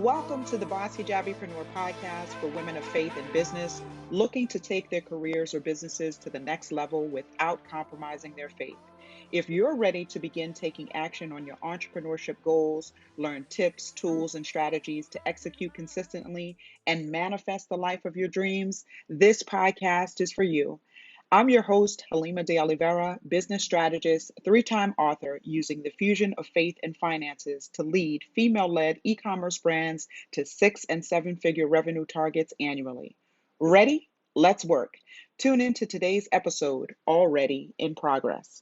Welcome to the Boss Hijabi Preneur podcast for women of faith and business looking to take their careers or businesses to the next level without compromising their faith. If you're ready to begin taking action on your entrepreneurship goals, learn tips, tools, and strategies to execute consistently and manifest the life of your dreams, this podcast is for you. I'm your host, Halima de Oliveira, business strategist, three-time author, using the fusion of faith and finances to lead female-led e-commerce brands to 6- and 7-figure revenue targets annually. Ready? Let's work. Tune into today's episode, already in progress.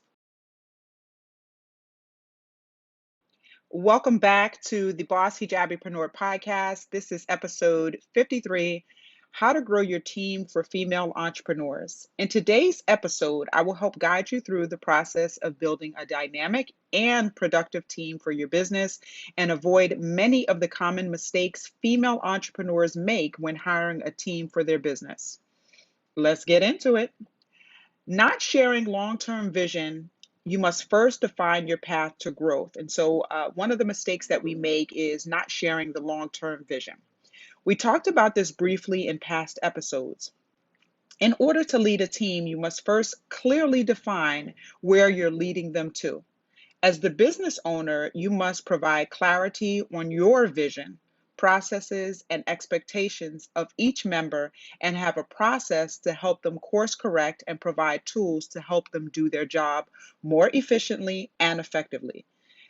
Welcome back to the Boss Hijabipreneur podcast. This is episode 53, How to Grow Your Team for Female Entrepreneurs. In today's episode, I will help guide you through the process of building a dynamic and productive team for your business and avoid many of the common mistakes female entrepreneurs make when hiring a team for their business. Let's get into it. Not sharing long-term vision, you must first define your path to growth. And so one of the mistakes that we make is not sharing the long-term vision. We talked about this briefly in past episodes. In order to lead a team, you must first clearly define where you're leading them to. As the business owner, you must provide clarity on your vision, processes, and expectations of each member and have a process to help them course correct and provide tools to help them do their job more efficiently and effectively.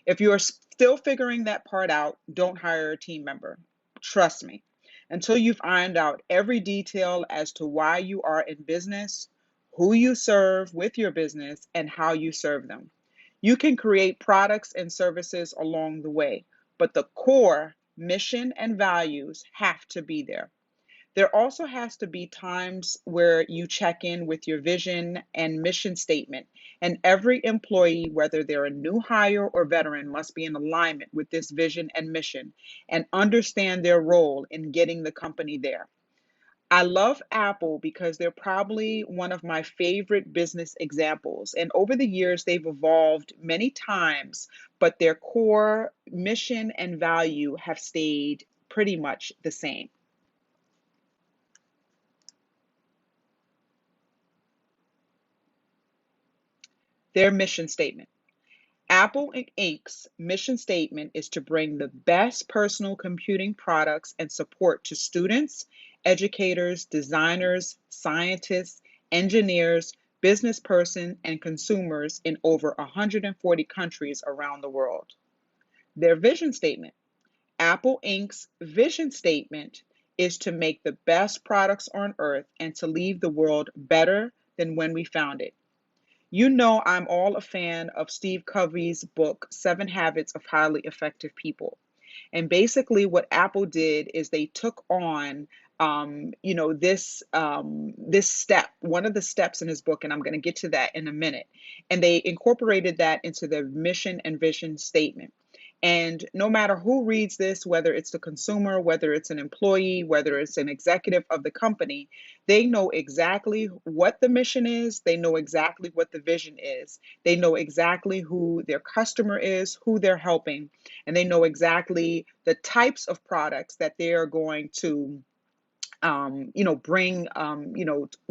If you are still figuring that part out, don't hire a team member. Trust me. Until you've ironed out every detail as to why you are in business, who you serve with your business, and how you serve them. You can create products and services along the way, but the core mission and values have to be there. There also has to be times where you check in with your vision and mission statement, and every employee, whether they're a new hire or veteran, must be in alignment with this vision and mission and understand their role in getting the company there. I love Apple because they're probably one of my favorite business examples. And over the years, they've evolved many times, but their core mission and value have stayed pretty much the same. Their mission statement. Apple Inc.'s mission statement is to bring the best personal computing products and support to students, educators, designers, scientists, engineers, business persons, and consumers in over 140 countries around the world. Their vision statement. Apple Inc.'s vision statement is to make the best products on earth and to leave the world better than when we found it. You know, I'm all a fan of Steve Covey's book, 7 Habits of Highly Effective People. And basically, what Apple did is they took on, this step, one of the steps in his book, and I'm going to get to that in a minute. And they incorporated that into their mission and vision statement. And no matter who reads this, whether it's the consumer, whether it's an employee, whether it's an executive of the company, they know exactly what the mission is. They know exactly what the vision is. They know exactly who their customer is, who they're helping, and they know exactly the types of products that they are going to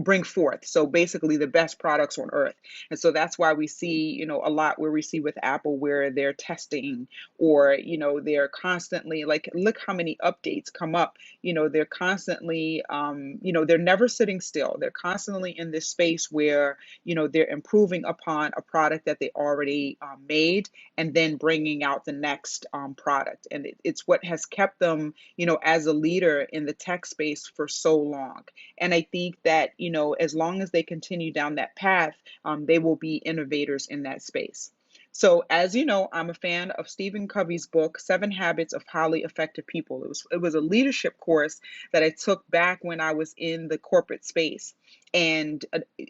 bring forth. So basically the best products on earth. And so that's why we see, a lot where we see with Apple where they're testing or, they're constantly like, look how many updates come up. They're constantly, they're never sitting still. They're constantly in this space where, they're improving upon a product that they already made and then bringing out the next product. And it's what has kept them, as a leader in the tech space for so long. And I think that, as long as they continue down that path, they will be innovators in that space. So as you know, I'm a fan of Stephen Covey's book, 7 Habits of Highly Effective People. It was a leadership course that I took back when I was in the corporate space. And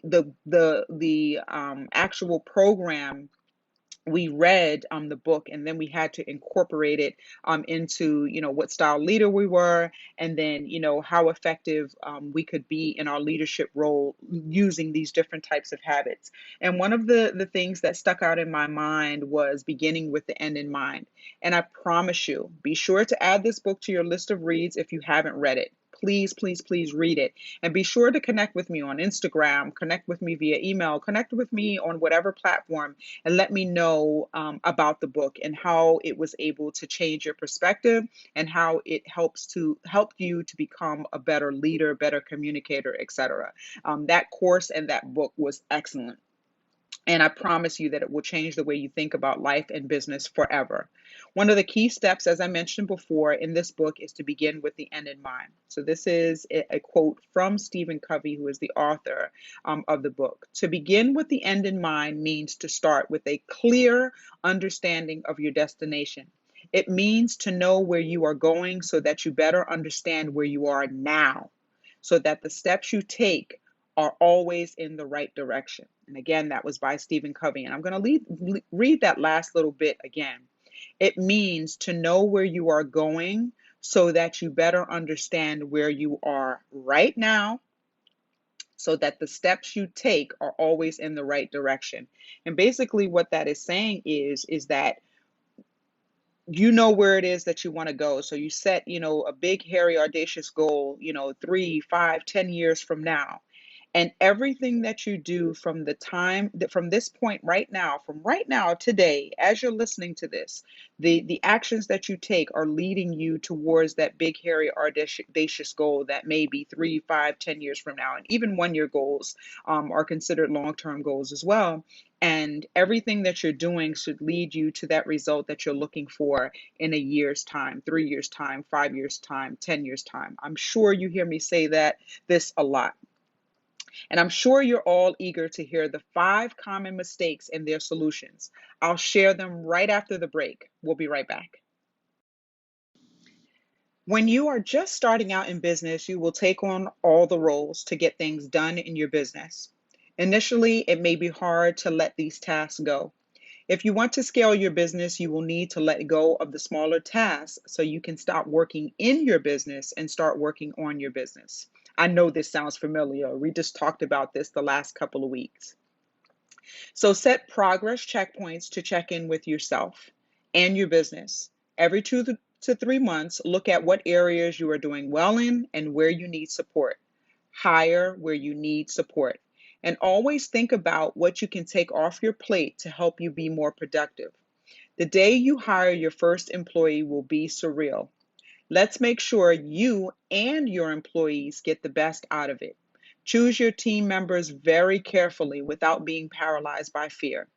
the actual program we read the book, and then we had to incorporate it into what style leader we were, and then how effective we could be in our leadership role using these different types of habits. And one of the things that stuck out in my mind was beginning with the end in mind. And I promise you, be sure to add this book to your list of reads if you haven't read it. Please, please, please read it. And be sure to connect with me on Instagram, connect with me via email, connect with me on whatever platform, and let me know about the book and how it was able to change your perspective, and how it help you to become a better leader, better communicator, etc. That course and that book was excellent. And I promise you that it will change the way you think about life and business forever. One of the key steps, as I mentioned before, in this book is to begin with the end in mind. So, this is a quote from Stephen Covey, who is the author of the book. To begin with the end in mind means to start with a clear understanding of your destination. It means to know where you are going so that you better understand where you are now, so that the steps you take are always in the right direction. And again, that was by Stephen Covey. And I'm going to read that last little bit again. It means to know where you are going so that you better understand where you are right now, so that the steps you take are always in the right direction. And basically what that is saying is that you know where it is that you want to go. So you set, a big, hairy, audacious goal, 3, 5, 10 years from now. And everything that you do from the time that from this point right now, today, as you're listening to this, the actions that you take are leading you towards that big, hairy, audacious goal that may be 3, 5, 10 years from now. And even 1 year goals are considered long-term goals as well. And everything that you're doing should lead you to that result that you're looking for in a year's time, 3 years' time, 5 years' time, 10 years' time. I'm sure you hear me say this a lot. And I'm sure you're all eager to hear the 5 common mistakes and their solutions. I'll share them right after the break. We'll be right back. When you are just starting out in business, you will take on all the roles to get things done in your business. Initially, it may be hard to let these tasks go. If you want to scale your business, you will need to let go of the smaller tasks so you can stop working in your business and start working on your business. I know this sounds familiar. We just talked about this the last couple of weeks. So set progress checkpoints to check in with yourself and your business. Every 2 to 3 months, look at what areas you are doing well in and where you need support. Hire where you need support. And always think about what you can take off your plate to help you be more productive. The day you hire your first employee will be surreal. Let's make sure you and your employees get the best out of it. Choose your team members very carefully without being paralyzed by fear.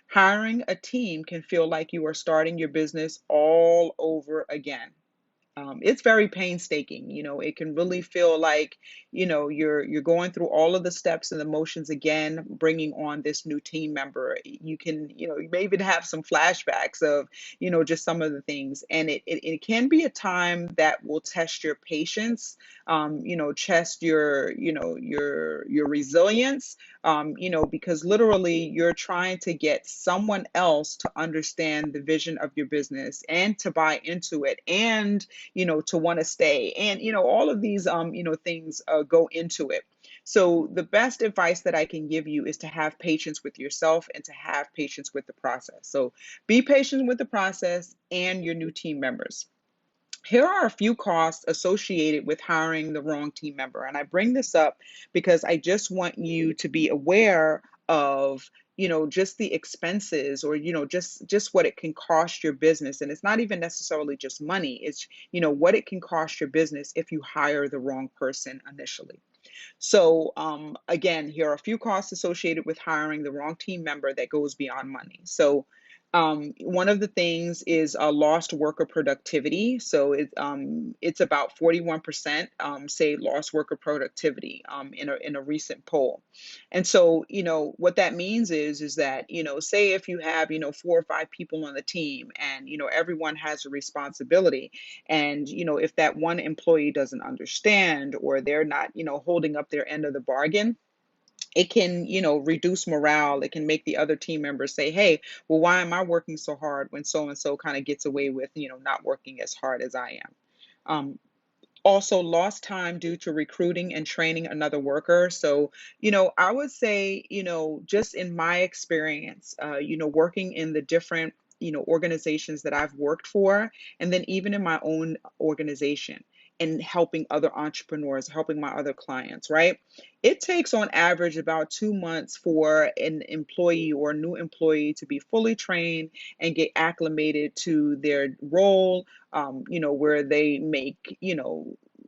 Hiring a team can feel like you are starting your business all over again. It's very painstaking. It can really feel like, you're going through all of the steps and the motions again, bringing on this new team member. You can, you may even have some flashbacks of, just some of the things. And it can be a time that will test your patience, test your resilience, because literally you're trying to get someone else to understand the vision of your business and to buy into it, and to want to stay. And, all of these, things go into it. So the best advice that I can give you is to have patience with yourself and to have patience with the process. So be patient with the process and your new team members. Here are a few costs associated with hiring the wrong team member. And I bring this up because I just want you to be aware of, just the expenses, or, just what it can cost your business. And it's not even necessarily just money. It's, what it can cost your business if you hire the wrong person initially. So again, here are a few costs associated with hiring the wrong team member that goes beyond money. So one of the things is lost worker productivity. So it's about 41% say lost worker productivity in a recent poll. And so, what that means is that, say if you have, 4 or 5 people on the team, and, everyone has a responsibility. And, if that one employee doesn't understand, or they're not, holding up their end of the bargain, it can, reduce morale. It can make the other team members say, hey, well, why am I working so hard when so and so kind of gets away with, not working as hard as I am. Also, lost time due to recruiting and training another worker. So, I would say, just in my experience, working in the different, organizations that I've worked for, and then even in my own organization and helping other entrepreneurs, helping my other clients, right? It takes on average about 2 months for an employee or a new employee to be fully trained and get acclimated to their role, where they make,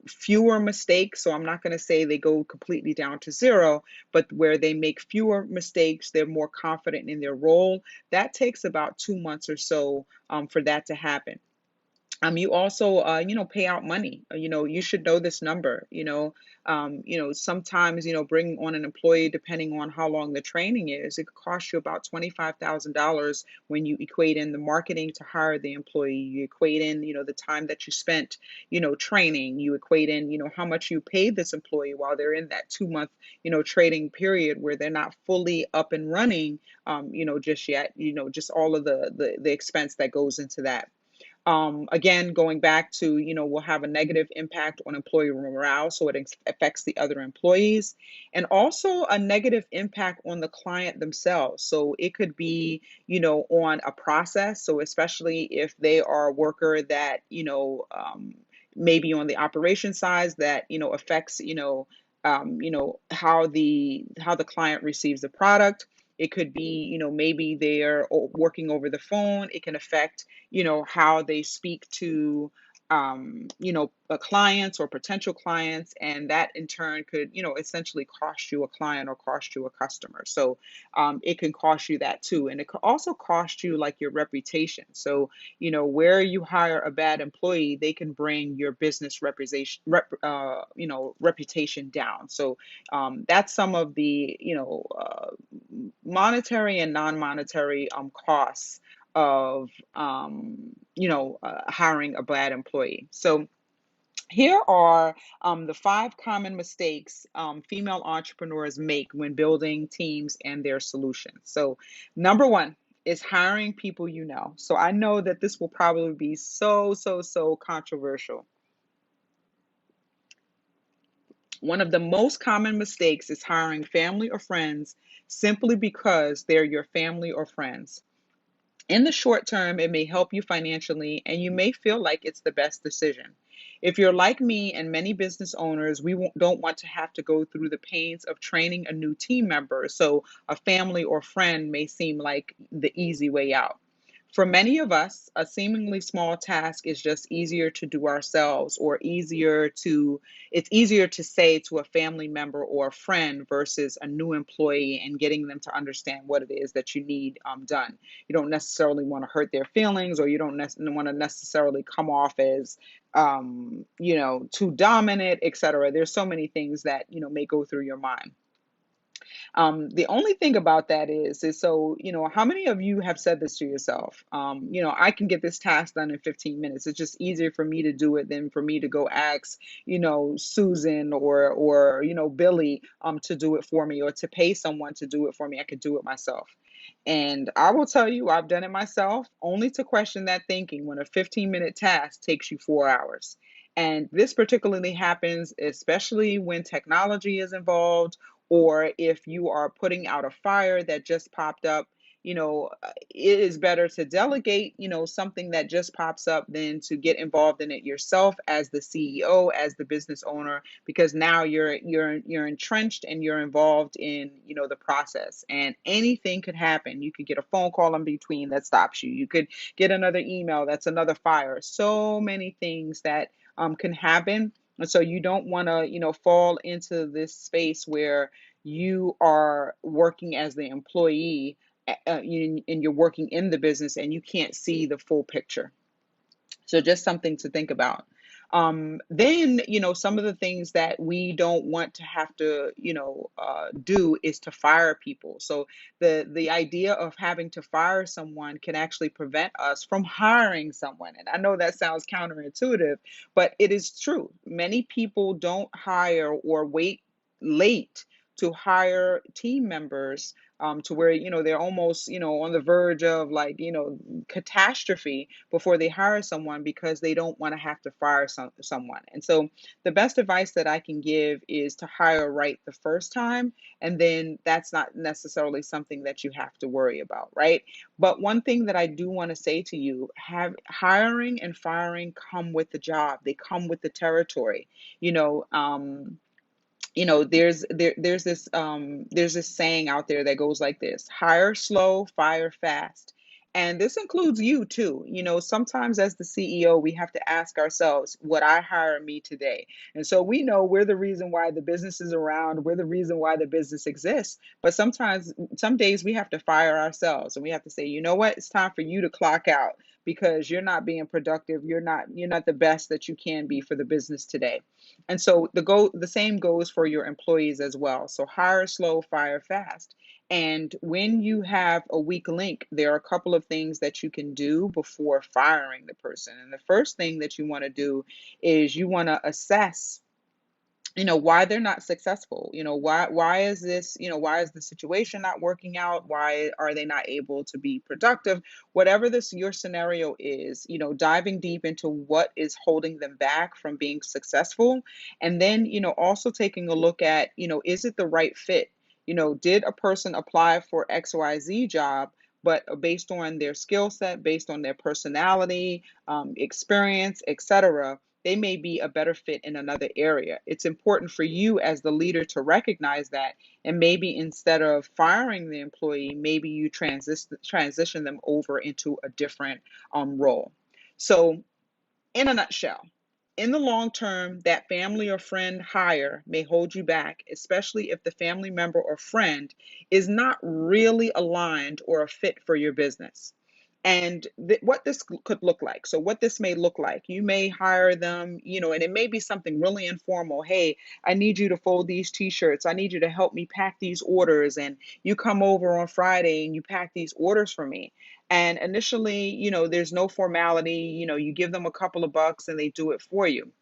fewer mistakes. So I'm not going to say they go completely down to zero, but where they make fewer mistakes, they're more confident in their role. That takes about 2 months or so for that to happen. You also, pay out money. You should know this number. Sometimes, bringing on an employee, depending on how long the training is, it could cost you about $25,000 when you equate in the marketing to hire the employee. You equate in, the time that you spent, training. You equate in, how much you paid this employee while they're in that 2 month, trading period where they're not fully up and running, just yet. Just all of the expense that goes into that. Again, going back to, will have a negative impact on employee morale, so it affects the other employees, and also a negative impact on the client themselves. So it could be, on a process. So especially if they are a worker that, maybe on the operation side that, affects, how the client receives the product. It could be, maybe they're working over the phone. It can affect, how they speak to, clients or potential clients, and that in turn could, essentially cost you a client or cost you a customer. So it can cost you that too, and it could also cost you like your reputation. So where you hire a bad employee, they can bring your business reputation down. So that's some of the, monetary and non-monetary costs of hiring a bad employee. So here are the 5 common mistakes female entrepreneurs make when building teams and their solutions. So number one is hiring people you know. So I know that this will probably be so controversial. One of the most common mistakes is hiring family or friends simply because they're your family or friends. In the short term, it may help you financially and you may feel like it's the best decision. If you're like me and many business owners, we don't want to have to go through the pains of training a new team member, so a family or friend may seem like the easy way out. For many of us, a seemingly small task is just easier to do ourselves, or it's easier to say to a family member or a friend versus a new employee and getting them to understand what it is that you need done. You don't necessarily want to hurt their feelings, or you don't want to necessarily come off as, too dominant, etc. There's so many things that, may go through your mind. The only thing about that is so, how many of you have said this to yourself? I can get this task done in 15 minutes. It's just easier for me to do it than for me to go ask, Susan or Billy to do it for me, or to pay someone to do it for me. I could do it myself. And I will tell you, I've done it myself, only to question that thinking when a 15-minute task takes you 4 hours. And this particularly happens, especially when technology is involved, or if you are putting out a fire that just popped up. It is better to delegate, something that just pops up than to get involved in it yourself as the CEO, as the business owner, because now you're entrenched and you're involved in, the process, and anything could happen. You could get a phone call in between that stops you. You could get another email that's another fire. So many things that can happen. And so you don't want to, fall into this space where you are working as the employee, and you're working in the business and you can't see the full picture. So just something to think about. Then, some of the things that we don't want to have to, do is to fire people. So the idea of having to fire someone can actually prevent us from hiring someone. And I know that sounds counterintuitive, but it is true. Many people don't hire or wait late to hire team members to where, they're almost, on the verge of like, catastrophe before they hire someone because they don't want to have to fire someone. And so the best advice that I can give is to hire right the first time. And then that's not necessarily something that you have to worry about, right? But one thing that I do want to say to you, have hiring and firing come with the job. They come with the territory. You know, there's this saying out there that goes like this: hire slow, fire fast. And this includes you too. Sometimes as the CEO, we have to ask ourselves, would I hire me today? And so we know we're the reason why the business is around, we're the reason why the business exists. But sometimes, some days we have to fire ourselves and we have to say, you know what, it's time for you to clock out because you're not being productive. You're not the best that you can be for the business today. And so the same goes for your employees as well. So hire slow, fire fast. And when you have a weak link, there are a couple of things that you can do before firing the person. And the first thing that you want to do is you want to assess, why they're not successful. Why is this, why is the situation not working out? Why are they not able to be productive? Whatever this your scenario is, diving deep into what is holding them back from being successful. And then, also taking a look at, is it the right fit? Did a person apply for XYZ job, but based on their skill set, based on their personality, experience, etc., they may be a better fit in another area. It's important for you as the leader to recognize that. And maybe instead of firing the employee, maybe you transition them over into a different role. So, in a nutshell, in the long term, that family or friend hire may hold you back, especially if the family member or friend is not really aligned or a fit for your business. And what this could look like. So, what this may look like, you may hire them, and it may be something really informal. Hey, I need you to fold these t shirts. I need you to help me pack these orders. And you come over on Friday and you pack these orders for me. And initially, there's no formality. You give them a couple of bucks and they do it for you.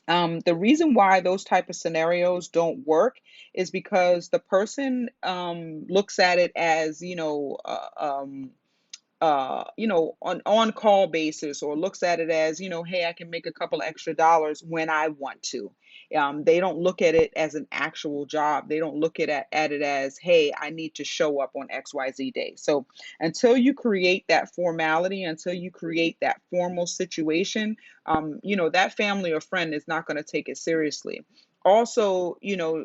The reason why those type of scenarios don't work is because the person looks at it as, on call basis, or looks at it as, hey, I can make a couple extra dollars when I want to. They don't look at it as an actual job. They don't look at it as, hey, I need to show up on XYZ day. So until you create that formality, until you create that formal situation, that family or friend is not going to take it seriously. Also,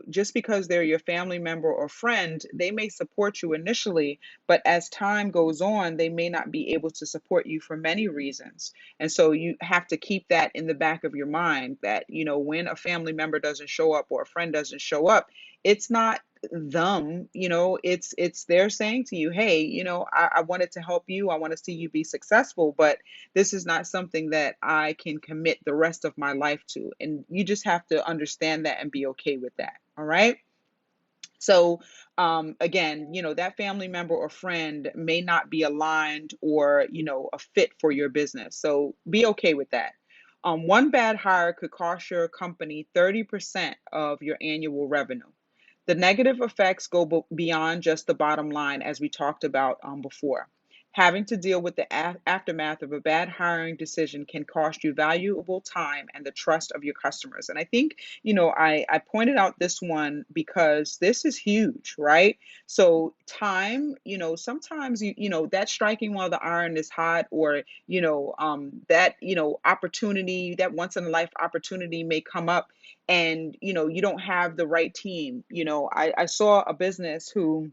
just because they're your family member or friend, they may support you initially, but as time goes on, they may not be able to support you for many reasons. And so you have to keep that in the back of your mind that, when a family member doesn't show up or a friend doesn't show up, it's not them, it's they're saying to you, hey, I wanted to help you. I want to see you be successful, but this is not something that I can commit the rest of my life to. And you just have to understand that and be okay with that. All right. So, again, that family member or friend may not be aligned or, a fit for your business. So be okay with that. One bad hire could cost your company 30% of your annual revenue. The negative effects go beyond just the bottom line, as we talked about before. Having to deal with the aftermath of a bad hiring decision can cost you valuable time and the trust of your customers. And I think, I pointed out this one because this is huge, right? So time, sometimes that striking while the iron is hot, or, that, opportunity, that once in a life opportunity may come up, and you don't have the right team. I saw a business who,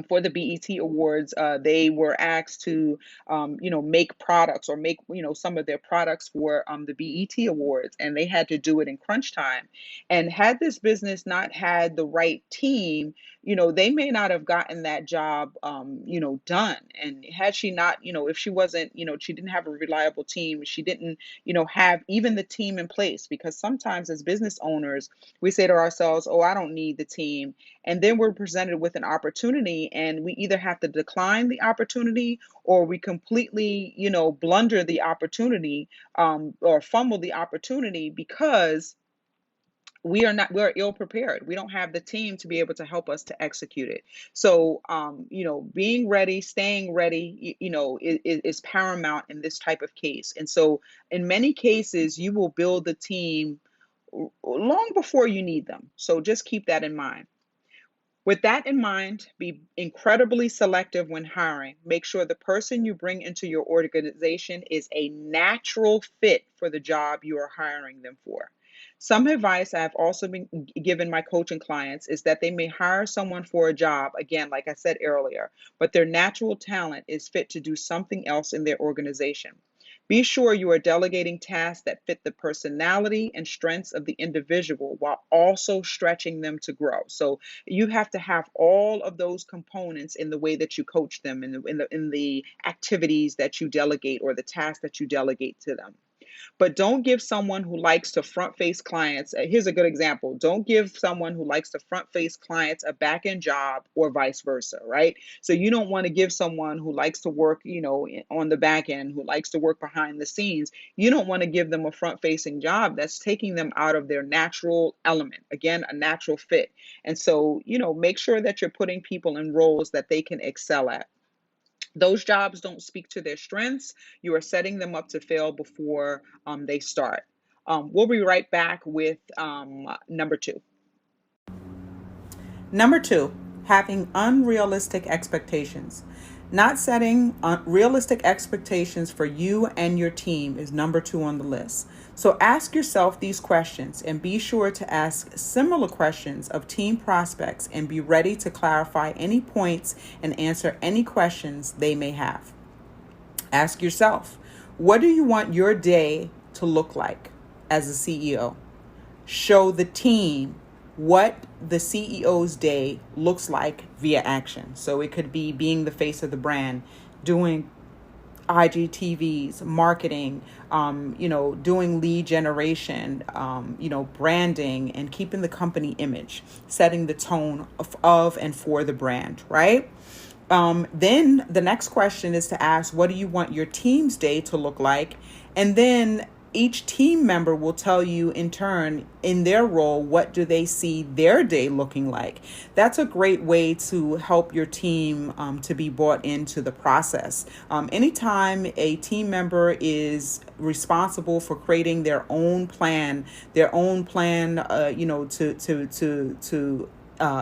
for the BET Awards, they were asked to, make products, or make, some of their products for the BET Awards, and they had to do it in crunch time. And had this business not had the right team, they may not have gotten that job, done. And had she not, if she wasn't, she didn't have a reliable team, she didn't, have even the team in place, because sometimes as business owners, we say to ourselves, oh, I don't need the team. And then we're presented with an opportunity, and we either have to decline the opportunity, or we completely, blunder the opportunity, or fumble the opportunity, because we're ill prepared. We don't have the team to be able to help us to execute it. So being ready, staying ready, is paramount in this type of case. And so in many cases you will build the team long before you need them. So just keep that in mind. With that in mind, be incredibly selective when hiring. Make sure the person you bring into your organization is a natural fit for the job you are hiring them for. Some advice I've also been given my coaching clients is that they may hire someone for a job, again, like I said earlier, but their natural talent is fit to do something else in their organization. Be sure you are delegating tasks that fit the personality and strengths of the individual while also stretching them to grow. So you have to have all of those components in the way that you coach them, in the activities that you delegate or the tasks that you delegate to them. But don't give someone who likes to front face clients. Here's a good example. Don't give someone who likes to front face clients a back end job or vice versa, right? So you don't want to give someone who likes to work, on the back end, who likes to work behind the scenes. You don't want to give them a front facing job that's taking them out of their natural element. Again, a natural fit. And so, make sure that you're putting people in roles that they can excel at. Those jobs don't speak to their strengths. You are setting them up to fail before they start. We'll be right back with number two. Number two, having unrealistic expectations. Not setting realistic expectations for you and your team is number two on the list. So ask yourself these questions and be sure to ask similar questions of team prospects and be ready to clarify any points and answer any questions they may have. Ask yourself, what do you want your day to look like as a CEO? Show the team what the CEO's day looks like via action. So it could be being the face of the brand, doing IGTVs, marketing, doing lead generation, branding, and keeping the company image, setting the tone of and for the brand, right? Then the next question is to ask, what do you want your team's day to look like? And then each team member will tell you in turn, in their role, what do they see their day looking like? That's a great way to help your team to be brought into the process. Anytime a team member is responsible for creating their own plan, to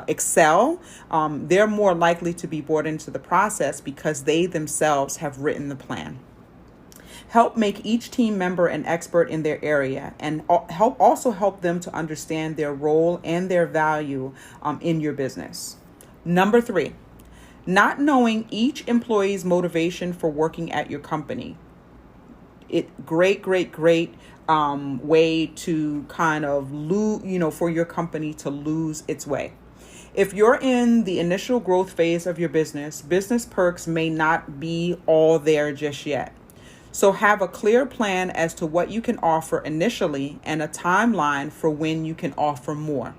excel, they're more likely to be brought into the process because they themselves have written the plan. Help make each team member an expert in their area and help them to understand their role and their value in your business. Number three, not knowing each employee's motivation for working at your company. Great way to kind of lose, for your company to lose its way. If you're in the initial growth phase of your business perks may not be all there just yet. So have a clear plan as to what you can offer initially and a timeline for when you can offer more.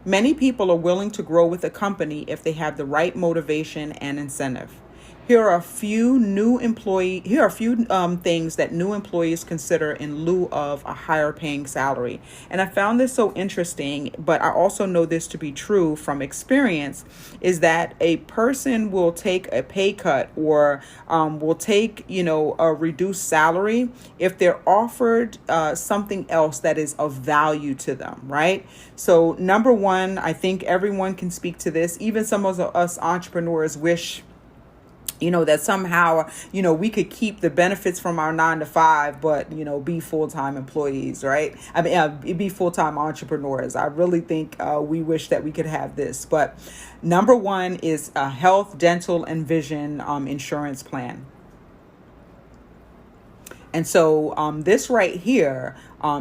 Many people are willing to grow with a company if they have the right motivation and incentive. Here are a few things that new employees consider in lieu of a higher paying salary. And I found this so interesting, but I also know this to be true from experience, is that a person will take a pay cut or will take, a reduced salary if they're offered something else that is of value to them, right? So number one, I think everyone can speak to this. Even some of us entrepreneurs wish that somehow, we could keep the benefits from our 9 to 5, but, be full-time employees, right? Be full-time entrepreneurs. I really think we wish that we could have this. But number one is a health, dental, and vision insurance plan. And so this right here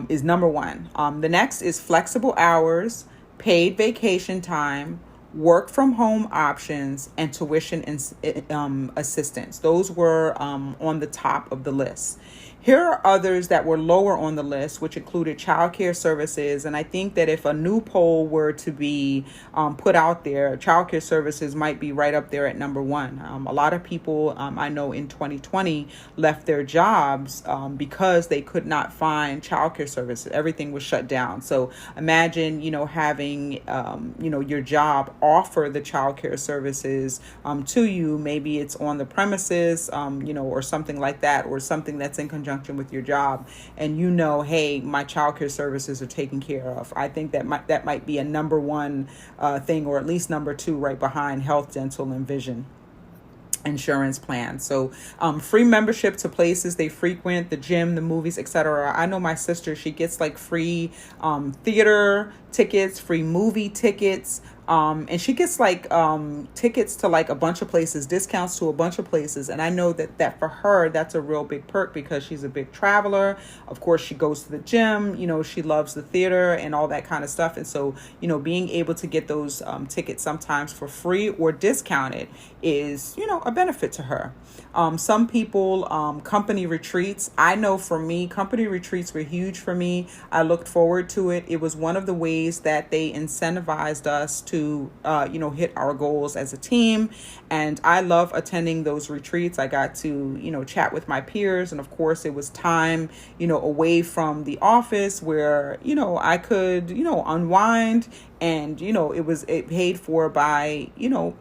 is number one. The next is flexible hours, paid vacation time, work from home options, and tuition assistance. Those were on the top of the list. Here are others that were lower on the list, which included childcare services. And I think that if a new poll were to be put out there, childcare services might be right up there at number one. A lot of people I know in 2020 left their jobs because they could not find childcare services. Everything was shut down. So imagine, having, your job offer the childcare services to you. Maybe it's on the premises, or something like that, or something that's in conjunction with your job, and hey, my childcare services are taken care of. I think that might be a number one thing, or at least number two, right behind health, dental, and vision insurance plans. So free membership to places they frequent, the gym, the movies, etc. I know my sister, she gets like free theater tickets, free movie tickets, and she gets like tickets to like a bunch of places, discounts to a bunch of places. And I know that for her, that's a real big perk because she's a big traveler. Of course, she goes to the gym, she loves the theater and all that kind of stuff. And so, being able to get those tickets sometimes for free or discounted is, a benefit to her. Some people, company retreats. I know for me, company retreats were huge for me. I looked forward to it. It was one of the ways that they incentivized us to, hit our goals as a team. And I love attending those retreats. I got to, chat with my peers. And of course, it was time, away from the office where, I could, unwind. And, it paid for by,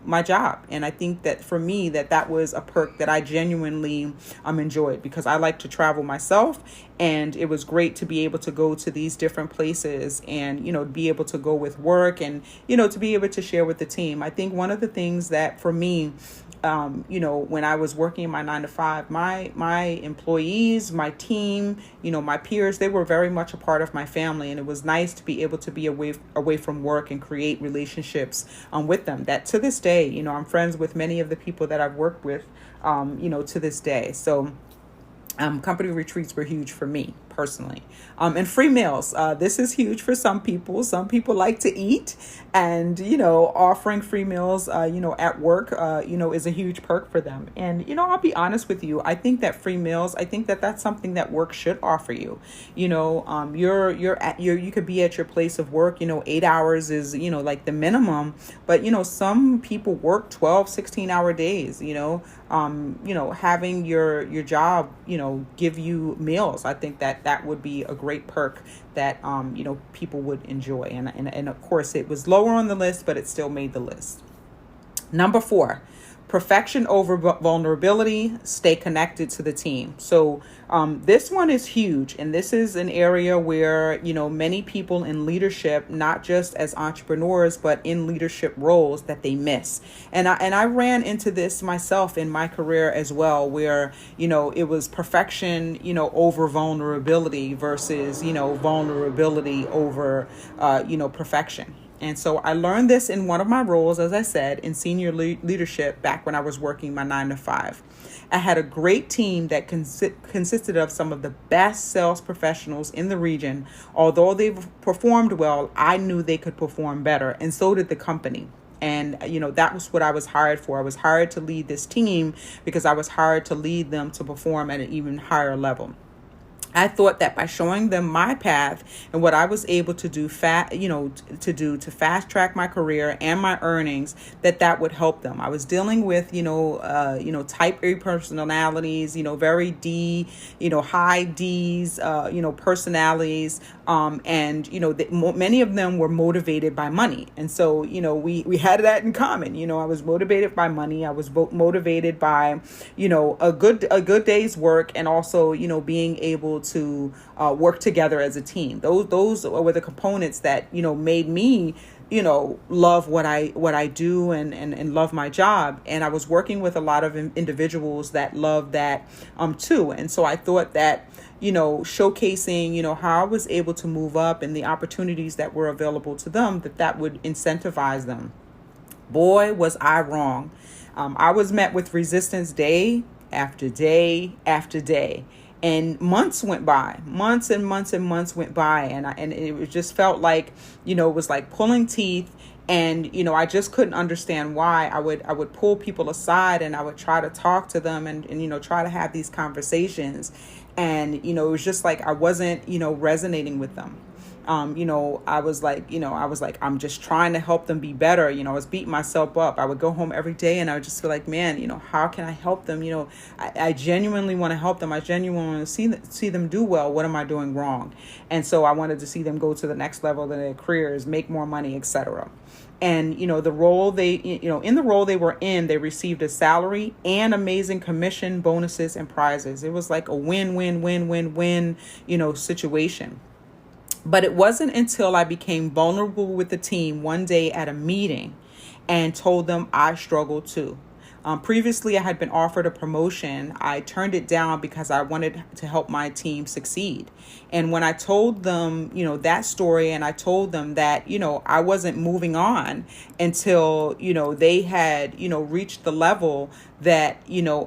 my job. And I think that for me, that was a perk that I genuinely enjoyed because I like to travel myself. And it was great to be able to go to these different places and, be able to go with work and, to be able to share with the team. I think one of the things that for me, when I was working in my 9 to 5, my employees, my team, my peers, they were very much a part of my family. And it was nice to be able to be away from work and create relationships with them that to this day, I'm friends with many of the people that I've worked with, to this day. So company retreats were huge for me personally. And free meals. This is huge for some people. Some people like to eat and, offering free meals, at work, is a huge perk for them. And, I'll be honest with you. I think that free meals, I think that that's something that work should offer you. You could be at your place of work, 8 hours is, like the minimum, but, some people work 12, 16-hour days, having your job, give you meals. I think that would be a great perk that, people would enjoy. And of course it was lower on the list, but it still made the list. Number 4, perfection over vulnerability, stay connected to the team. So this one is huge. And this is an area where, many people in leadership, not just as entrepreneurs, but in leadership roles that they miss. And I ran into this myself in my career as well, where, it was perfection, over vulnerability versus, vulnerability over, perfection. And so I learned this in one of my roles, as I said, in senior leadership back when I was working my 9 to 5. I had a great team that consisted of some of the best sales professionals in the region. Although they performed well, I knew they could perform better, and so did the company. And, that was what I was hired for. I was hired to lead this team because I was hired to lead them to perform at an even higher level. I thought that by showing them my path and what I was able to do, to fast track my career and my earnings, that would help them. I was dealing with, type A personalities, very D, high D's, personalities. And, many of them were motivated by money. And so, we had that in common. I was motivated by money. I was motivated by, a good day's work, and also, being able to work together as a team. Those were the components that, made me, love what I do and love my job. And I was working with a lot of individuals that love that too. And so I thought that, showcasing, how I was able to move up and the opportunities that were available to them, that would incentivize them. Boy, was I wrong. I was met with resistance day after day after day. And months went by, months and months and months went by. And it just felt like, it was like pulling teeth. And, I just couldn't understand why. I would pull people aside and I would try to talk to them and try to have these conversations. And, it was just like I wasn't, resonating with them. I was like, I'm just trying to help them be better. I was beating myself up. I would go home every day and I would just feel like, man, how can I help them? I genuinely want to help them. I genuinely want to see them do well. What am I doing wrong? And so I wanted to see them go to the next level of their careers, make more money, etc. And, the role in the role they were in, they received a salary and amazing commission, bonuses, and prizes. It was like a win, win, win, win, win, situation. But it wasn't until I became vulnerable with the team one day at a meeting and told them I struggled too. Previously, I had been offered a promotion. I turned it down because I wanted to help my team succeed. And when I told them, that story, and I told them that, I wasn't moving on until, they had, reached the level that,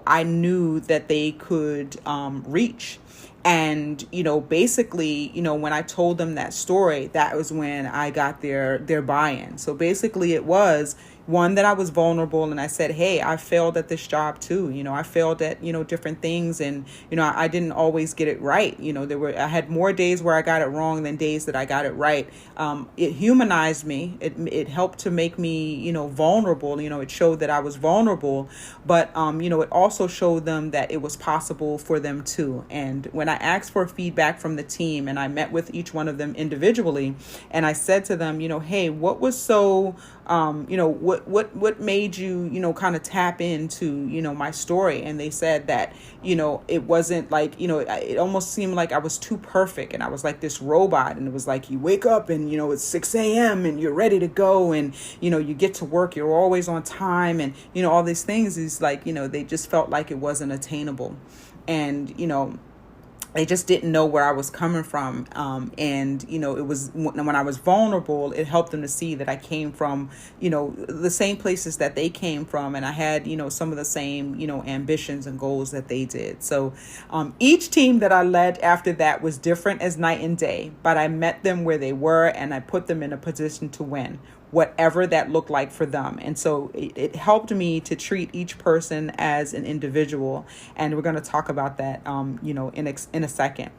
I knew that they could reach. And, basically, when I told them that story, that was when I got their buy-in. So basically it was one, that I was vulnerable and I said, hey, I failed at this job too. I failed at, different things, and, I didn't always get it right. I had more days where I got it wrong than days that I got it right. It humanized me. It helped to make me, vulnerable. It showed that I was vulnerable, but, it also showed them that it was possible for them too. And when I asked for feedback from the team and I met with each one of them individually, and I said to them, hey, what was so, what made you, kind of tap into, my story? And they said that, it wasn't like, it almost seemed like I was too perfect and I was like this robot. And it was like, you wake up and, it's 6 a.m. and you're ready to go. And, you get to work, you're always on time. And, all these things is like, they just felt like it wasn't attainable. And, they just didn't know where I was coming from. And, it was when I was vulnerable, it helped them to see that I came from, the same places that they came from. And I had, some of the same, ambitions and goals that they did. So each team that I led after that was different as night and day, but I met them where they were and I put them in a position to win, whatever that looked like for them. And so it helped me to treat each person as an individual. And we're going to talk about that, in a second.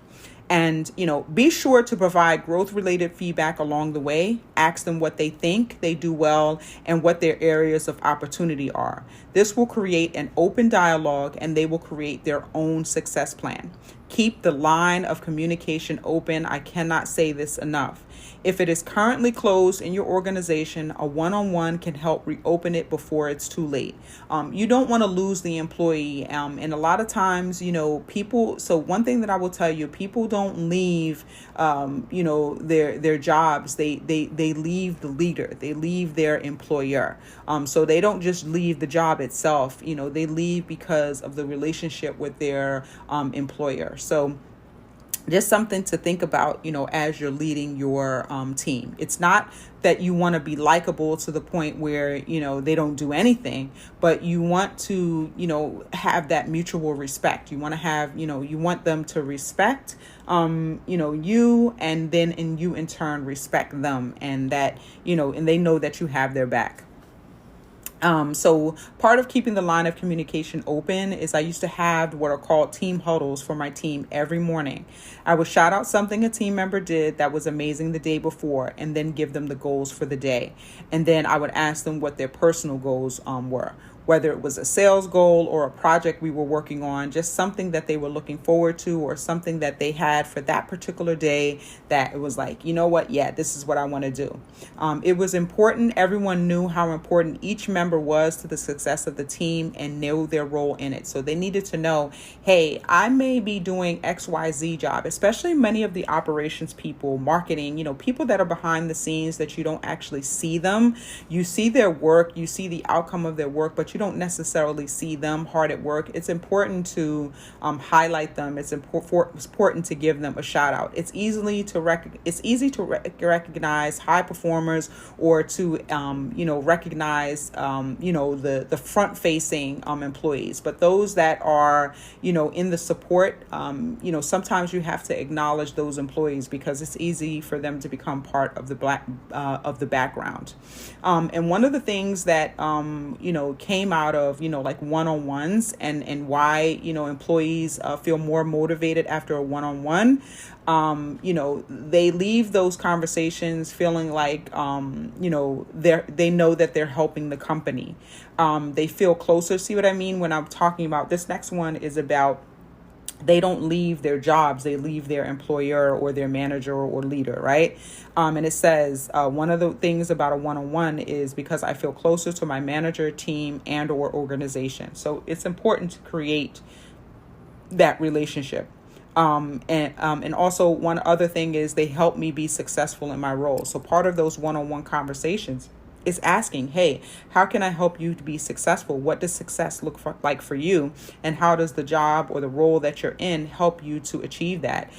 And, be sure to provide growth related feedback along the way. Ask them what they think they do well and what their areas of opportunity are. This will create an open dialogue and they will create their own success plan. Keep the line of communication open. I cannot say this enough. If it is currently closed in your organization, a one-on-one can help reopen it before it's too late. You don't want to lose the employee. And a lot of times, people, so one thing that I will tell you, people don't leave, their jobs. They leave the leader. They leave their employer. So they don't just leave the job itself. They leave because of the relationship with their employer. So just something to think about, as you're leading your team. It's not that you want to be likable to the point where, they don't do anything, but you want to, have that mutual respect. You want to have, you want them to respect, you, and then you in turn respect them, and that, and they know that you have their back. So part of keeping the line of communication open is I used to have what are called team huddles for my team every morning. I would shout out something a team member did that was amazing the day before and then give them the goals for the day. And then I would ask them what their personal goals were. Whether it was a sales goal or a project we were working on, just something that they were looking forward to or something that they had for that particular day that it was like, you know what? Yeah, this is what I want to do. It was important. Everyone knew how important each member was to the success of the team and knew their role in it. So they needed to know, hey, I may be doing XYZ job, especially many of the operations people, marketing, people that are behind the scenes that you don't actually see them. You see their work, you see the outcome of their work, but you don't necessarily see them hard at work. It's important to highlight them. It's important to give them a shout out. It's easy to recognize high performers or to recognize the front facing employees. But those that are in the support, sometimes you have to acknowledge those employees because it's easy for them to become part of the background. And one of the things that came came out of, like one-on-ones, and why, employees feel more motivated after a one-on-one. They leave those conversations feeling like, they know that they're helping the company. They feel closer. See what I mean when I'm talking about this next one is about they don't leave their jobs, they leave their employer or their manager or leader, right? And it says one of the things about a one-on-one is because I feel closer to my manager, team, and or organization. So it's important to create that relationship. And also one other thing is they help me be successful in my role. So part of those one-on-one conversations is asking, hey, how can I help you to be successful? What does success like for you? And how does the job or the role that you're in help you to achieve that?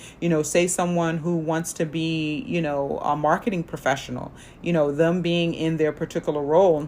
Say someone who wants to be, a marketing professional, them being in their particular role.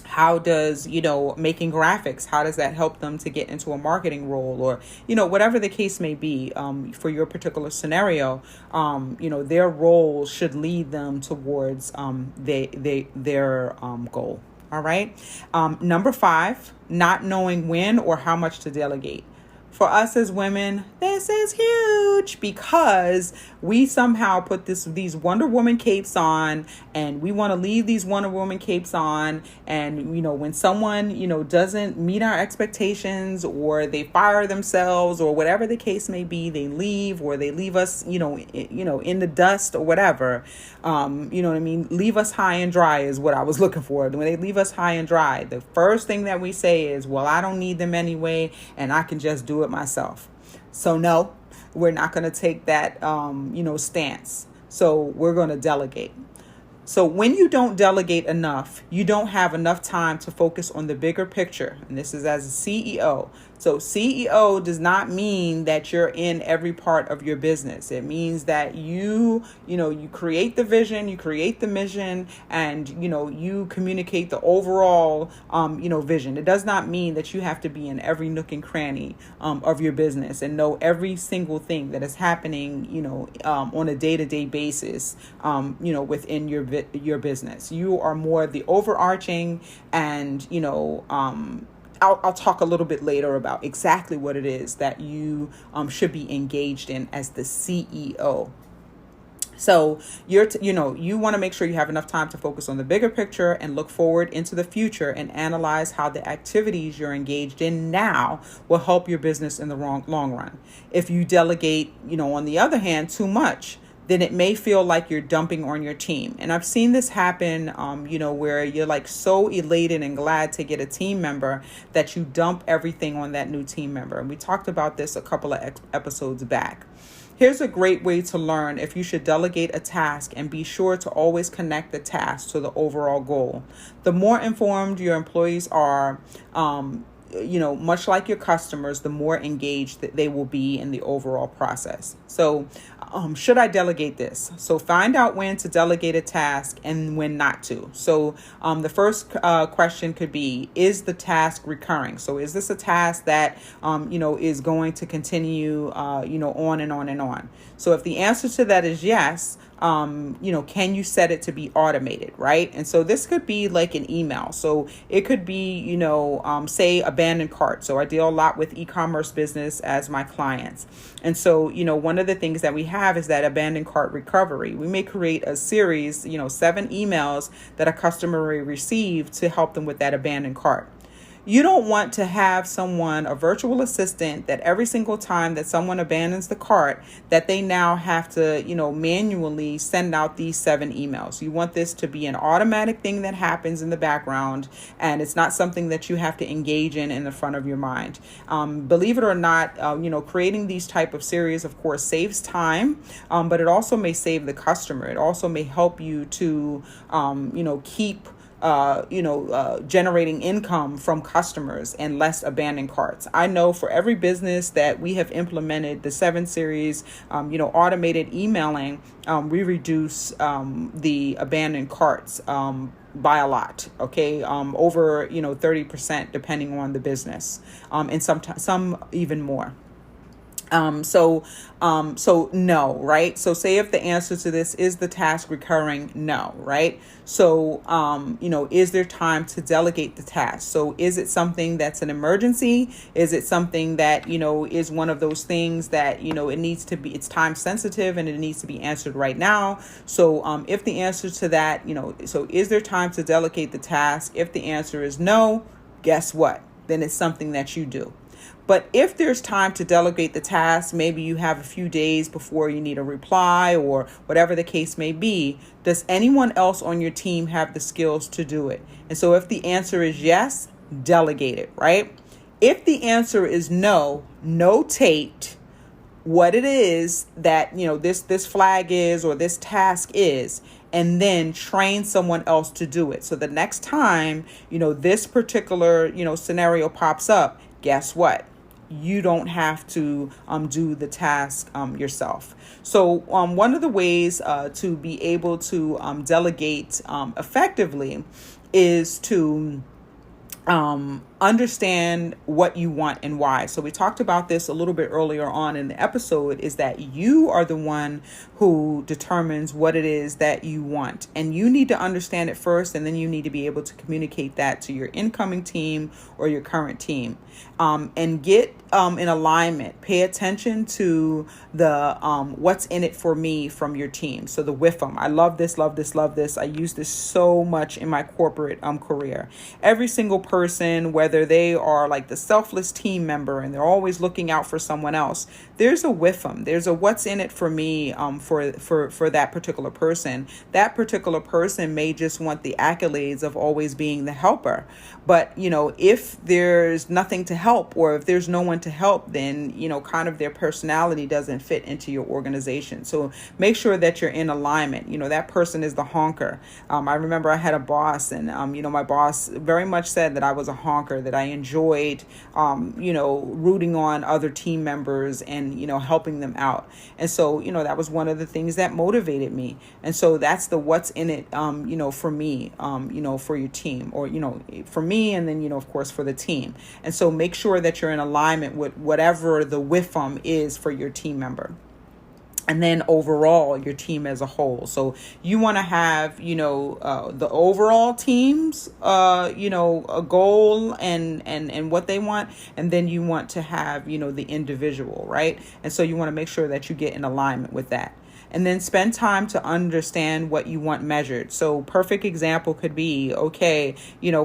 How does, making graphics, how does that help them to get into a marketing role, or, whatever the case may be, for your particular scenario, their role should lead them towards their goal. All right. Number 5, not knowing when or how much to delegate. For us as women, this is huge because we somehow put these Wonder Woman capes on, and we want to leave these Wonder Woman capes on. And, when someone, doesn't meet our expectations, or they fire themselves, or whatever the case may be, they leave, or they leave us, in the dust or whatever. You know what I mean? Leave us high and dry is what I was looking for. When they leave us high and dry, the first thing that we say is, well, I don't need them anyway, and I can just do it myself. So no, we're not going to take that, stance. So we're going to delegate. So when you don't delegate enough, you don't have enough time to focus on the bigger picture. And this is as a CEO. So CEO does not mean that you're in every part of your business. It means that you create the vision, you create the mission, and, you communicate the overall, vision. It does not mean that you have to be in every nook and cranny of your business and know every single thing that is happening, on a day-to-day basis, within your business. You are more the overarching, and, I'll talk a little bit later about exactly what it is that you should be engaged in as the CEO. So you want to make sure you have enough time to focus on the bigger picture and look forward into the future and analyze how the activities you're engaged in now will help your business in the long run. If you delegate, on the other hand, too much, then it may feel like you're dumping on your team. And I've seen this happen, where you're like so elated and glad to get a team member that you dump everything on that new team member. And we talked about this a couple of episodes back. Here's a great way to learn if you should delegate a task, and be sure to always connect the task to the overall goal. The more informed your employees are, much like your customers, the more engaged that they will be in the overall process. So, should I delegate this? So find out when to delegate a task and when not to. So the first question could be, is the task recurring? So is this a task that, is going to continue, on and on and on? So if the answer to that is yes, can you set it to be automated, right? And so this could be like an email. So it could be, say abandoned cart. So I deal a lot with e-commerce business as my clients. And so, one of the things that we have is that abandoned cart recovery. We may create a series, 7 emails that a customer may receive to help them with that abandoned cart. You don't want to have a virtual assistant, that every single time that someone abandons the cart, that they now have to, manually send out these 7 emails. You want this to be an automatic thing that happens in the background, and it's not something that you have to engage in the front of your mind. Believe it or not, creating these type of series, of course, saves time, but it also may save the customer. It also may help you to, keep generating income from customers and less abandoned carts. I know for every business that we have implemented the 7 series, automated emailing, we reduce the abandoned carts by a lot, okay, over 30% depending on the business, and some even more. Um, so, so no, right? So say if the answer to this is the task recurring, no, right? So, is there time to delegate the task? So is it something that's an emergency? Is it something that, is one of those things that, it needs to be, it's time sensitive and it needs to be answered right now? So, if the answer to that, so is there time to delegate the task? If the answer is no, guess what? Then it's something that you do. But if there's time to delegate the task, maybe you have a few days before you need a reply or whatever the case may be, does anyone else on your team have the skills to do it? And so if the answer is yes, delegate it, right? If the answer is no, notate what it is that, this flag is or this task is, and then train someone else to do it. So the next time, this particular, scenario pops up, guess what? You don't have to do the task yourself. So one of the ways to be able to delegate effectively is to understand what you want and why. So we talked about this a little bit earlier on in the episode, is that you are the one who determines what it is that you want. And you need to understand it first, and then you need to be able to communicate that to your incoming team or your current team. And get in alignment. Pay attention to the what's in it for me from your team. So the WIFM. I love this, love this, love this. I use this so much in my corporate career. Every single person, whether they are like the selfless team member and they're always looking out for someone else, there's a WIFM. There's a what's in it for me for that particular person. That particular person may just want the accolades of always being the helper. But, if there's nothing to help, or if there's no one to help, then, kind of their personality doesn't fit into your organization. So make sure that you're in alignment. That person is the honker. I remember I had a boss, and, my boss very much said that I was a honker, that I enjoyed, rooting on other team members and, helping them out. And so, that was one of the things that motivated me. And so that's the what's in it, for me, for your team, or, for me, and then, of course, for the team. And so make sure that you're in alignment with whatever the WIFM is for your team member. And then overall, your team as a whole. So you want to have, the overall team's, a goal and what they want. And then you want to have, the individual, right? And so you want to make sure that you get in alignment with that. And then spend time to understand what you want measured. So perfect example could be, okay,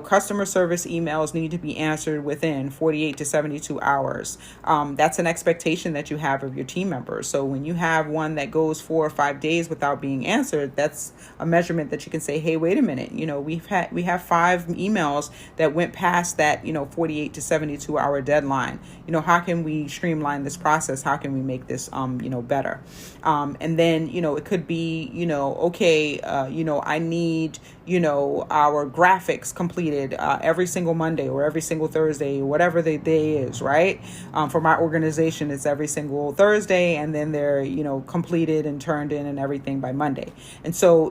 customer service emails need to be answered within 48 to 72 hours. That's an expectation that you have of your team members. So when you have one that goes 4 or 5 days without being answered, that's a measurement that you can say, hey, wait a minute, we have 5 emails that went past that, 48 to 72 hour deadline. How can we streamline this process? How can we make this, better? And then, it could be, okay, I need, our graphics completed every single Monday or every single Thursday, whatever the day is, right? For my organization, it's every single Thursday, and then they're, completed and turned in and everything by Monday. And so,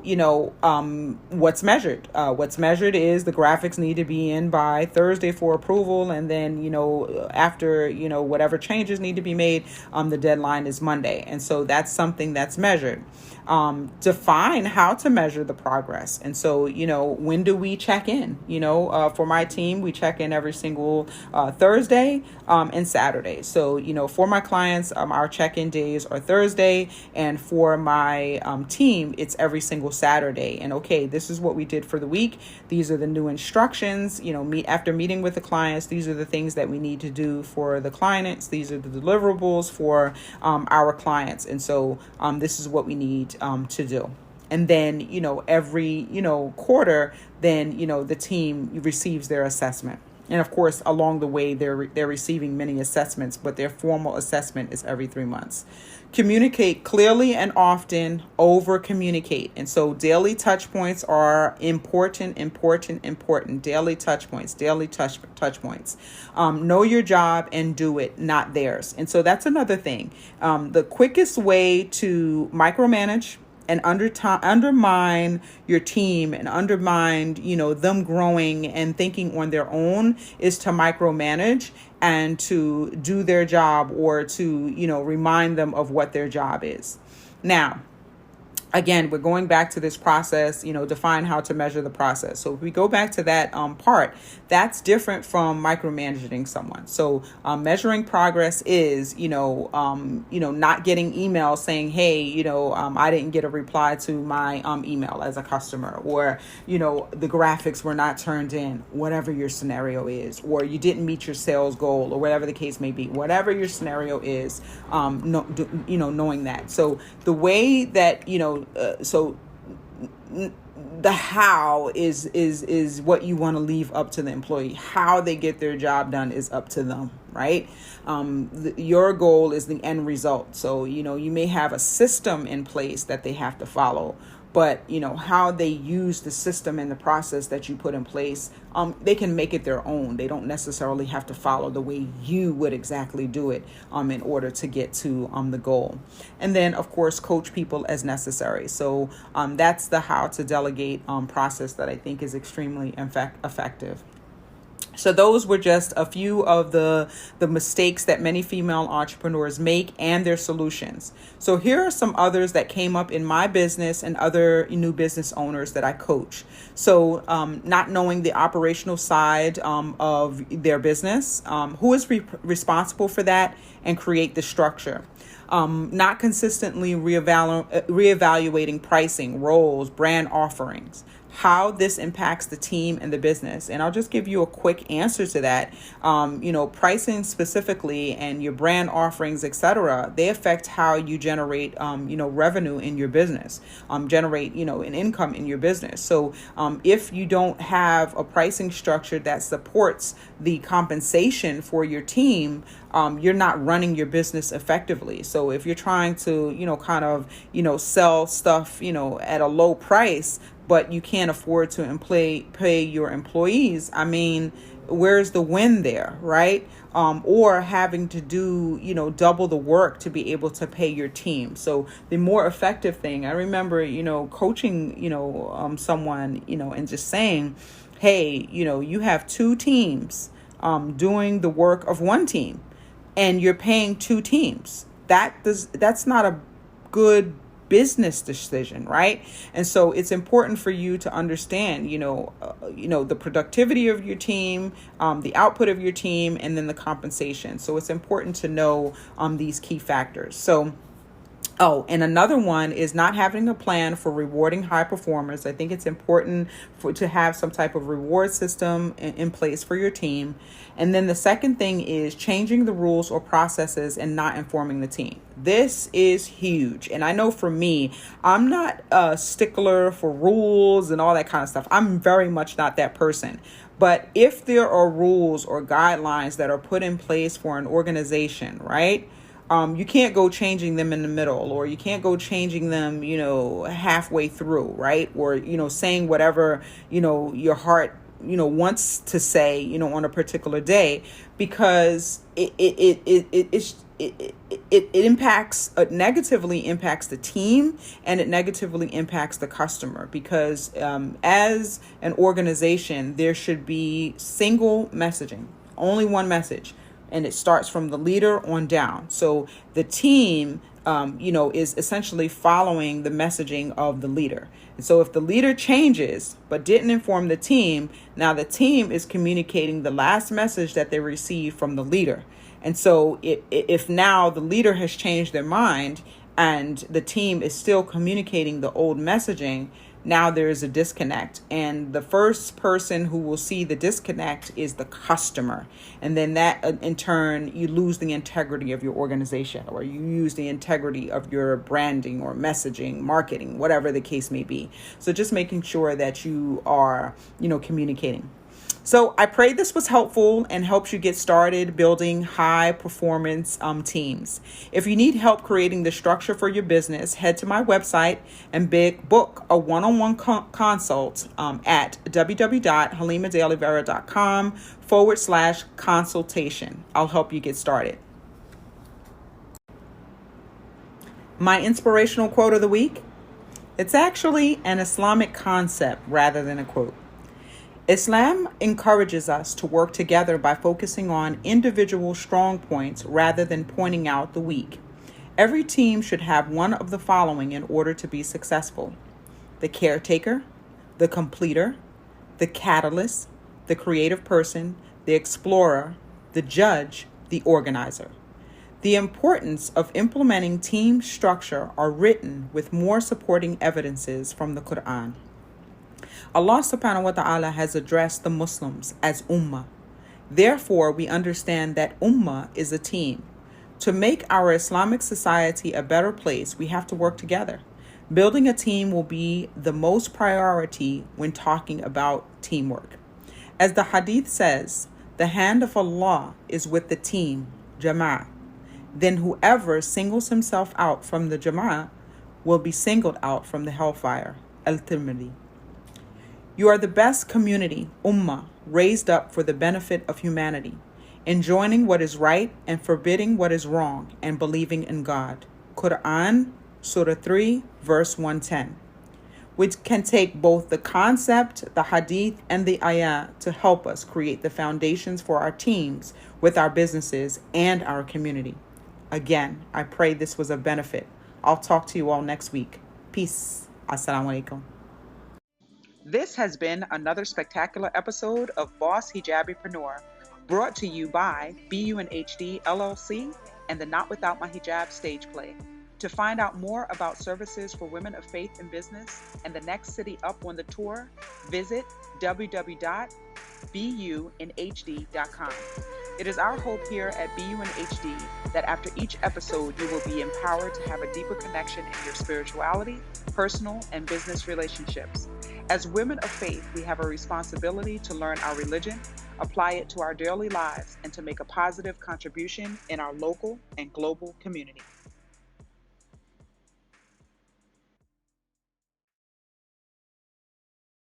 what's measured? What's measured is the graphics need to be in by Thursday for approval. And then, after, whatever changes need to be made, the deadline is Monday. And so that's something that's measured. Define how to measure the progress. And so, when do we check in? For my team, we check in every single Thursday and Saturday. So, for my clients, our check-in days are Thursday, and for my team, it's every single Saturday. And okay, this is what we did for the week. These are the new instructions. After meeting with the clients, these are the things that we need to do for the clients. These are the deliverables for our clients. And so this is what we need to do. And then, every, quarter, then, the team receives their assessment. And of course, along the way, they're receiving many assessments, but their formal assessment is every 3 months. Communicate clearly and often, over communicate. And so daily touch points are important. Daily touch points. Know your job and do it, not theirs. And so that's another thing. The quickest way to micromanage and undermine your team and undermine, them growing and thinking on their own is to micromanage and to do their job, or to, remind them of what their job is. Now, again, we're going back to this process, define how to measure the process. So if we go back to that part, that's different from micromanaging someone. So measuring progress is, not getting emails saying, hey, I didn't get a reply to my email as a customer, or, the graphics were not turned in, whatever your scenario is, or you didn't meet your sales goal, or whatever the case may be, whatever your scenario is, knowing that. So the way that, the how is what you want to leave up to the employee. How they get their job done is up to them, right? Your goal is the end result. So, you may have a system in place that they have to follow, but how they use the system and the process that you put in place, they can make it their own. They don't necessarily have to follow the way you would exactly do it in order to get to the goal. And then, of course, coach people as necessary. So that's the how to delegate process that I think is extremely effective. So those were just a few of the mistakes that many female entrepreneurs make and their solutions. So here are some others that came up in my business and other new business owners that I coach. So not knowing the operational side of their business, who is responsible for that, and create the structure. Not consistently reevaluating pricing, roles, brand offerings, how this impacts the team and the business. And I'll just give you a quick answer to that. Pricing specifically and your brand offerings, etc., they affect how you generate, revenue in your business, generate, an income in your business. So if you don't have a pricing structure that supports the compensation for your team, you're not running your business effectively. So if you're trying to, sell stuff, at a low price, but you can't afford to pay your employees, where's the win there, right? Or having to do, double the work to be able to pay your team. So the more effective thing, I remember, coaching, someone, and just saying, hey, you have two teams doing the work of one team, and you're paying two teams. That's not a good business decision, right? And so it's important for you to understand, the productivity of your team, the output of your team, and then the compensation. So it's important to know these key factors. So and another one is not having a plan for rewarding high performers. I think it's important to have some type of reward system in place for your team. And then the second thing is changing the rules or processes and not informing the team. This is huge. And I know for me, I'm not a stickler for rules and all that kind of stuff. I'm very much not that person. But if there are rules or guidelines that are put in place for an organization, right? You can't go changing them in the middle, or you can't go changing them, halfway through, right? Or, saying whatever, your heart, wants to say, on a particular day, because it negatively impacts the team, and it negatively impacts the customer, because as an organization, there should be single messaging, only one message. And it starts from the leader on down. So the team, is essentially following the messaging of the leader. And so if the leader changes but didn't inform the team, now the team is communicating the last message that they received from the leader. And so if now the leader has changed their mind and the team is still communicating the old messaging, now there is a disconnect, and the first person who will see the disconnect is the customer. And then that in turn, you lose the integrity of your organization, or you use the integrity of your branding or messaging, marketing, whatever the case may be. So just making sure that you are, communicating. So I pray this was helpful and helps you get started building high performance teams. If you need help creating the structure for your business, head to my website and book a one-on-one consult at www.halimadaleivera.com/consultation. I'll help you get started. My inspirational quote of the week: It's actually an Islamic concept rather than a quote. Islam encourages us to work together by focusing on individual strong points rather than pointing out the weak. Every team should have one of the following in order to be successful: the caretaker, the completer, the catalyst, the creative person, the explorer, the judge, the organizer. The importance of implementing team structure are written with more supporting evidences from the Quran. Allah subhanahu wa ta'ala has addressed the Muslims as ummah. Therefore, we understand that ummah is a team. To make our Islamic society a better place, we have to work together. Building a team will be the most priority when talking about teamwork. As the hadith says, the hand of Allah is with the team, jama'ah. Then whoever singles himself out from the jama'ah will be singled out from the hellfire. Al-Tirmidhi. You are the best community, ummah, raised up for the benefit of humanity, enjoining what is right and forbidding what is wrong, and believing in God. Quran, Surah 3, verse 110. Which can take both the concept, the hadith, and the ayah to help us create the foundations for our teams, with our businesses, and our community. Again, I pray this was of benefit. I'll talk to you all next week. Peace. Assalamu alaikum. This has been another spectacular episode of Boss Hijabipreneur, brought to you by BUNHD LLC and the Not Without My Hijab stage play. To find out more about services for women of faith in business and the next city up on the tour, visit www.bunhd.com. It is our hope here at BUNHD that after each episode, you will be empowered to have a deeper connection in your spirituality, personal, and business relationships. As women of faith, we have a responsibility to learn our religion, apply it to our daily lives, and to make a positive contribution in our local and global community.